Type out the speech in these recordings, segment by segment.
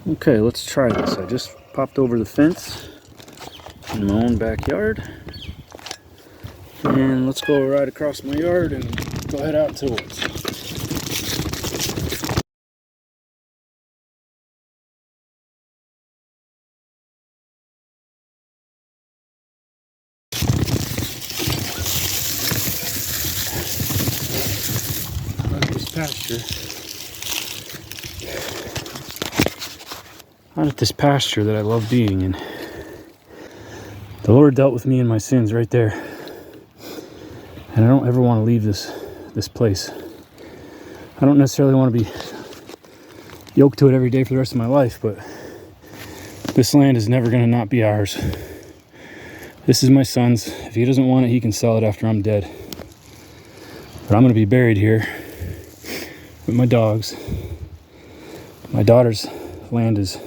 Okay, let's try this. I just popped over the fence in my own backyard. And let's go right across my yard and go head out to the woods. Out at this pasture that I love being in. The Lord dealt with me in my sins right there. And I don't ever want to leave this place. I don't necessarily want to be yoked to it every day for the rest of my life, but this land is never going to not be ours. This is my son's. If he doesn't want it, he can sell it after I'm dead. But I'm going to be buried here with my dogs. My daughter's land is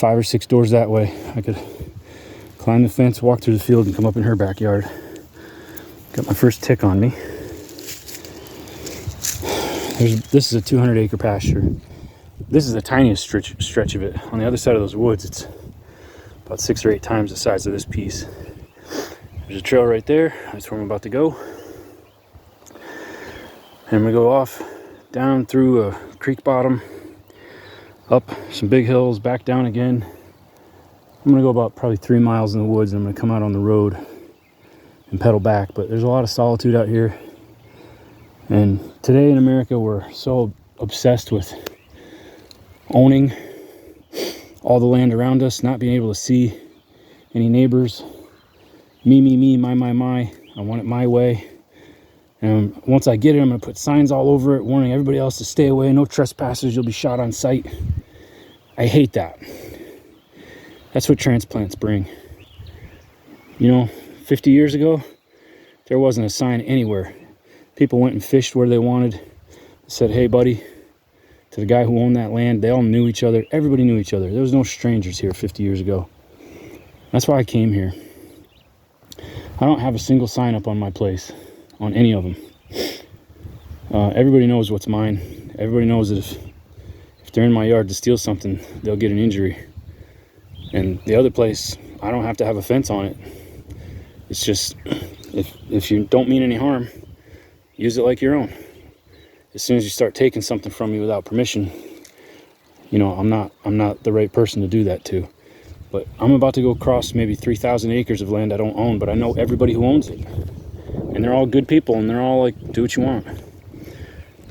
5 or 6 doors that way. I could climb the fence, walk through the field, and come up in her backyard. Got my first tick on me. This is a 200-acre pasture. This is the tiniest stretch of it. On the other side of those woods, it's about 6 or 8 times the size of this piece. There's a trail right there. That's where I'm about to go. And we go off down through a creek bottom, up some big hills, back down again. I'm gonna go about probably 3 miles in the woods, and I'm gonna come out on the road and pedal back. But there's a lot of solitude out here. And today in America, we're so obsessed with owning all the land around us, not being able to see any neighbors. Me, my. I want it my way. And once I get it, I'm going to put signs all over it warning everybody else to stay away. No trespassers, you'll be shot on sight. I hate that. That's what transplants bring. You know, 50 years ago, there wasn't a sign anywhere. People went and fished where they wanted. Said, hey, buddy, to the guy who owned that land. They all knew each other. Everybody knew each other. There was no strangers here 50 years ago. That's why I came here. I don't have a single sign up on my place, on any of them. Everybody knows what's mine. Everybody knows that if they're in my yard to steal something, they'll get an injury. And the other place, I don't have to have a fence on it. It's just, if you don't mean any harm, use it like your own. As soon as you start taking something from me without permission, you know, I'm not the right person to do that to. But I'm about to go across maybe 3,000 acres of land I don't own, but I know everybody who owns it. And they're all good people, and they're all like, do what you want.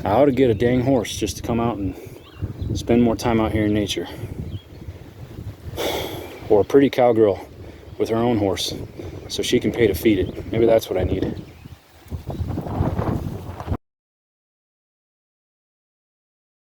I ought to get a dang horse just to come out and spend more time out here in nature. Or a pretty cowgirl with her own horse, so she can pay to feed it. Maybe that's what I need.